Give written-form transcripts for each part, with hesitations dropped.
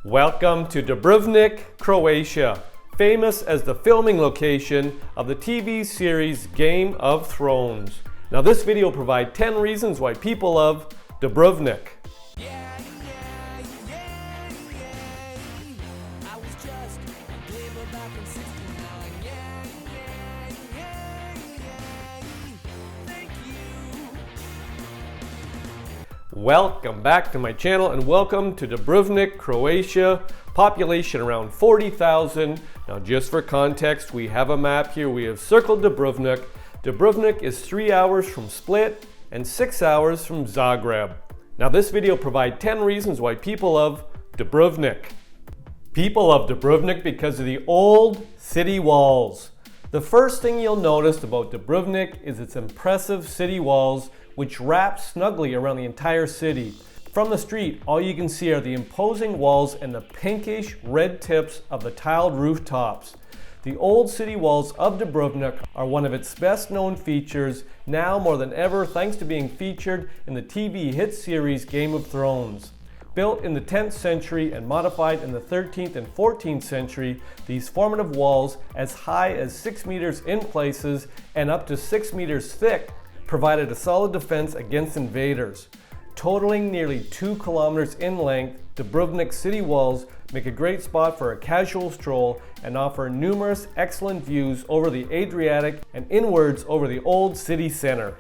Welcome to Dubrovnik, Croatia, famous as the filming location of the TV series Game of Thrones. Now this video will provide 10 reasons why people love Dubrovnik. Welcome back to my channel and welcome to Dubrovnik, Croatia. Population around 40,000. Now just for context, we have a map here. We have circled Dubrovnik. Dubrovnik is 3 hours from Split and 6 hours from Zagreb. Now this video provides 10 reasons why people love Dubrovnik. People love Dubrovnik because of the old city walls. The first thing you'll notice about Dubrovnik is its impressive city walls, which wrap snugly around the entire city. From the street, all you can see are the imposing walls and the pinkish red tips of the tiled rooftops. The old city walls of Dubrovnik are one of its best known features, now more than ever thanks to being featured in the TV hit series Game of Thrones. Built in the 10th century and modified in the 13th and 14th century, these formative walls, as high as 6 meters in places and up to 6 meters thick, provided a solid defense against invaders. Totaling nearly 2 kilometers in length, Dubrovnik city walls make a great spot for a casual stroll and offer numerous excellent views over the Adriatic and inwards over the old city center.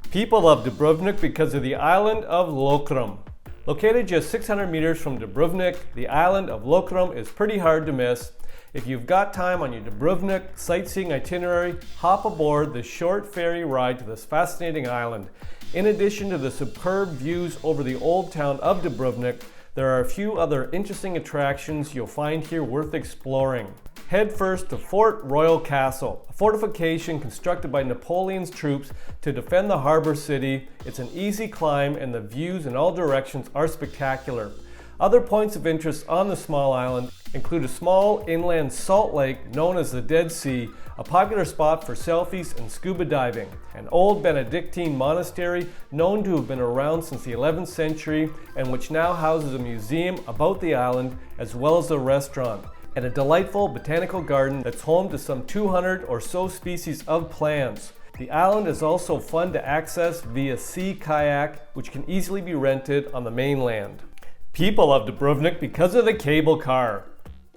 People love Dubrovnik because of the Island of Lokrum. Located just 600 meters from Dubrovnik, the Island of Lokrum is pretty hard to miss. If you've got time on your Dubrovnik sightseeing itinerary, hop aboard the short ferry ride to this fascinating island. In addition to the superb views over the old town of Dubrovnik, there are a few other interesting attractions you'll find here worth exploring. Head first to Fort Royal Castle, a fortification constructed by Napoleon's troops to defend the harbor city. It's an easy climb and the views in all directions are spectacular. Other points of interest on the small island include a small inland salt lake known as the Dead Sea, a popular spot for selfies and scuba diving, an old Benedictine monastery known to have been around since the 11th century and which now houses a museum about the island as well as a restaurant, and a delightful botanical garden that's home to some 200 or so species of plants. The island is also fun to access via sea kayak, which can easily be rented on the mainland. People love Dubrovnik because of the cable car.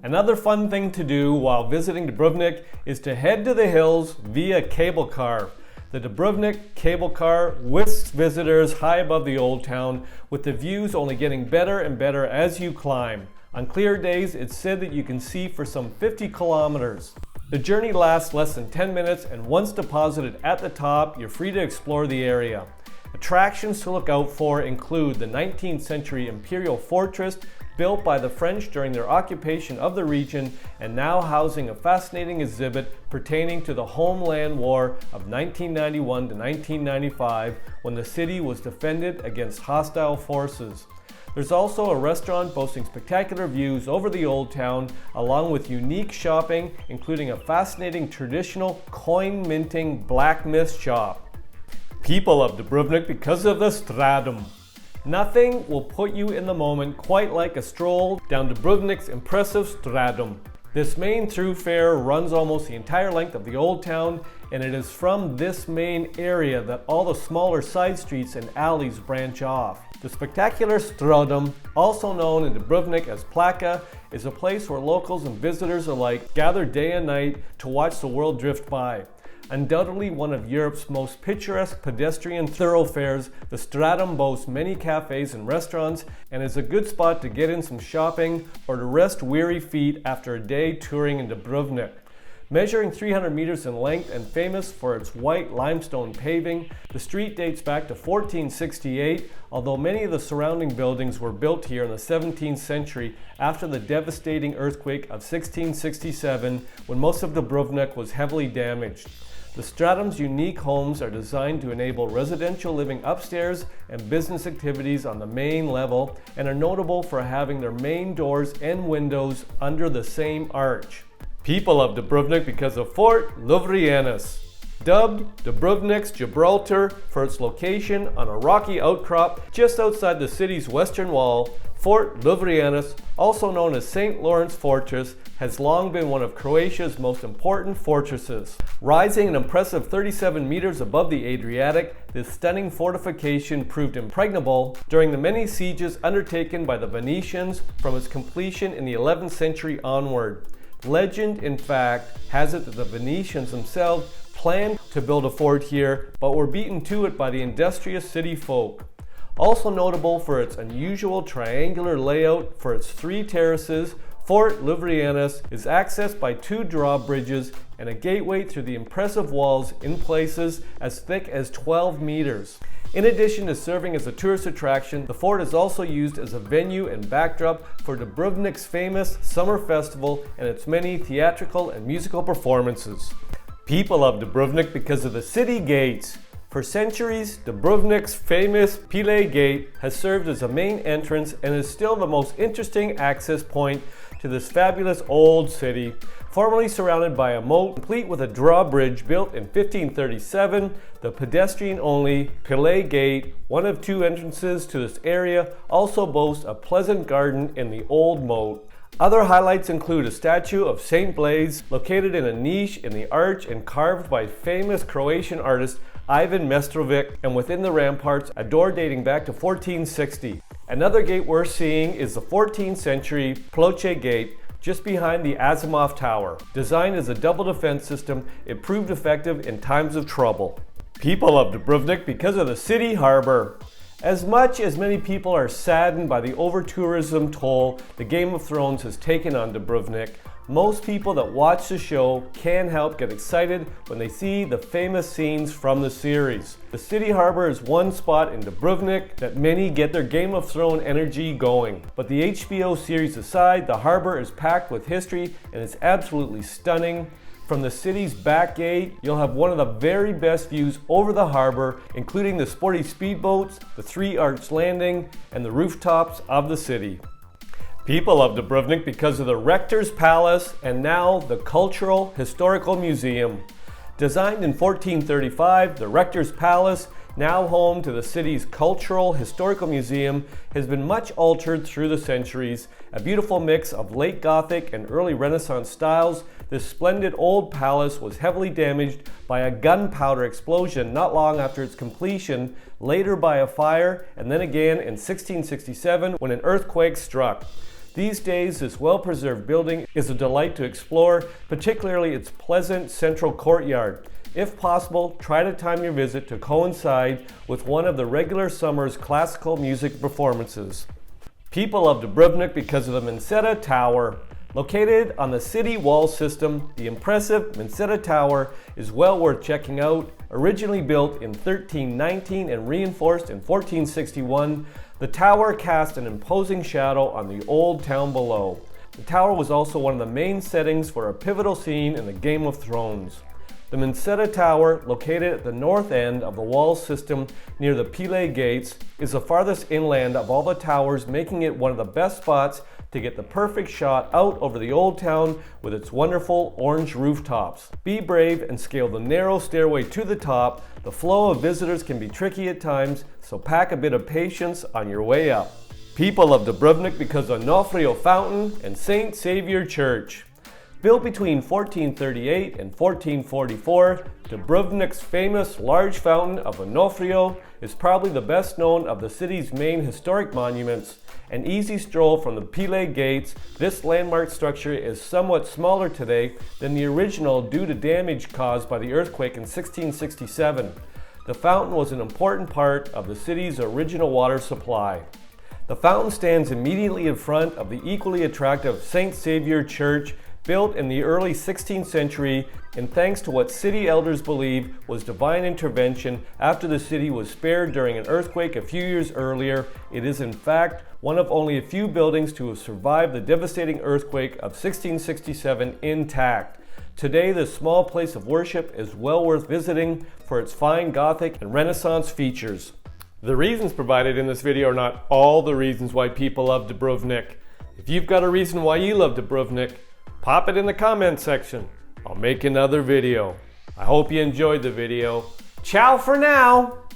Another fun thing to do while visiting Dubrovnik is to head to the hills via cable car. The Dubrovnik Cable Car whisks visitors high above the old town, with the views only getting better and better as you climb. On clear days, it's said that you can see for some 50 kilometers. The journey lasts less than 10 minutes, and once deposited at the top, you're free to explore the area. Attractions to look out for include the 19th century imperial fortress built by the French during their occupation of the region and now housing a fascinating exhibit pertaining to the Homeland War of 1991 to 1995 when the city was defended against hostile forces. There's also a restaurant boasting spectacular views over the old town along with unique shopping including a fascinating traditional coin minting blacksmith shop. People love Dubrovnik because of the Stradun. Nothing will put you in the moment quite like a stroll down Dubrovnik's impressive Stradun. This main thoroughfare runs almost the entire length of the old town, and it is from this main area that all the smaller side streets and alleys branch off. The spectacular Stradun, also known in Dubrovnik as Placa, is a place where locals and visitors alike gather day and night to watch the world drift by. Undoubtedly one of Europe's most picturesque pedestrian thoroughfares, the Stradun boasts many cafes and restaurants and is a good spot to get in some shopping or to rest weary feet after a day touring in Dubrovnik. Measuring 300 meters in length and famous for its white limestone paving, the street dates back to 1468, although many of the surrounding buildings were built here in the 17th century after the devastating earthquake of 1667 when most of Dubrovnik was heavily damaged. The Stradun's unique homes are designed to enable residential living upstairs and business activities on the main level and are notable for having their main doors and windows under the same arch. People love Dubrovnik because of Fort Lovrijenac. Dubbed Dubrovnik's Gibraltar for its location on a rocky outcrop just outside the city's western wall, Fort Lovrijenac, also known as St. Lawrence Fortress, has long been one of Croatia's most important fortresses. Rising an impressive 37 meters above the Adriatic, this stunning fortification proved impregnable during the many sieges undertaken by the Venetians from its completion in the 11th century onward. Legend, in fact, has it that the Venetians themselves planned to build a fort here, but were beaten to it by the industrious city folk. Also notable for its unusual triangular layout for its 3 terraces, Fort Lovrijenac is accessed by 2 drawbridges and a gateway through the impressive walls in places as thick as 12 meters. In addition to serving as a tourist attraction, the fort is also used as a venue and backdrop for Dubrovnik's famous summer festival and its many theatrical and musical performances. People love Dubrovnik because of the city gates. For centuries, Dubrovnik's famous Paved Gate has served as a main entrance and is still the most interesting access point to this fabulous old city. Formerly surrounded by a moat, complete with a drawbridge built in 1537, the pedestrian-only Paved Gate, one of 2 entrances to this area, also boasts a pleasant garden in the old moat. Other highlights include a statue of Saint Blaise located in a niche in the arch and carved by famous Croatian artist Ivan Mestrovic, and within the ramparts, a door dating back to 1460. Another gate we're seeing is the 14th century Placa Gate, just behind the Asimov Tower. Designed as a double defense system, it proved effective in times of trouble. People love Dubrovnik because of the city harbor. As much as many people are saddened by the over-tourism toll the Game of Thrones has taken on Dubrovnik, most people that watch the show can't help get excited when they see the famous scenes from the series. The city harbor is one spot in Dubrovnik that many get their Game of Thrones energy going. But the HBO series aside, the harbor is packed with history and it's absolutely stunning. From the city's back gate, you'll have one of the very best views over the harbor, including the sporty speedboats, the 3-arch landing, and the rooftops of the city. People love Dubrovnik because of the Rectors Palace and now the Cultural Historical Museum. Designed in 1435, the Rectors Palace, now home to the city's Cultural Historical Museum, has been much altered through the centuries. A beautiful mix of late Gothic and early Renaissance styles, this splendid old palace was heavily damaged by a gunpowder explosion not long after its completion, later by a fire, and then again in 1667 when an earthquake struck. These days, this well-preserved building is a delight to explore, particularly its pleasant central courtyard. If possible, try to time your visit to coincide with one of the regular summer's classical music performances. People love Dubrovnik because of the Minceta Tower. Located on the city wall system, the impressive Minceta Tower is well worth checking out. Originally built in 1319 and reinforced in 1461, the tower cast an imposing shadow on the old town below. The tower was also one of the main settings for a pivotal scene in the Game of Thrones. The Minceta Tower, located at the north end of the wall system near the Paved Gates, is the farthest inland of all the towers, making it one of the best spots to get the perfect shot out over the old town with its wonderful orange rooftops. Be brave and scale the narrow stairway to the top. The flow of visitors can be tricky at times, so pack a bit of patience on your way up. People love Dubrovnik because of Onofrio Fountain and St. Saviour Church. Built between 1438 and 1444, Dubrovnik's famous large fountain of Onofrio is probably the best known of the city's main historic monuments. An easy stroll from the Paved Gates, this landmark structure is somewhat smaller today than the original due to damage caused by the earthquake in 1667. The fountain was an important part of the city's original water supply. The fountain stands immediately in front of the equally attractive St. Saviour Church, built in the early 16th century, and thanks to what city elders believe was divine intervention after the city was spared during an earthquake a few years earlier, it is in fact one of only a few buildings to have survived the devastating earthquake of 1667 intact. Today, this small place of worship is well worth visiting for its fine Gothic and Renaissance features. The reasons provided in this video are not all the reasons why people love Dubrovnik. If you've got a reason why you love Dubrovnik, pop it in the comment section. I'll make another video. I hope you enjoyed the video. Ciao for now!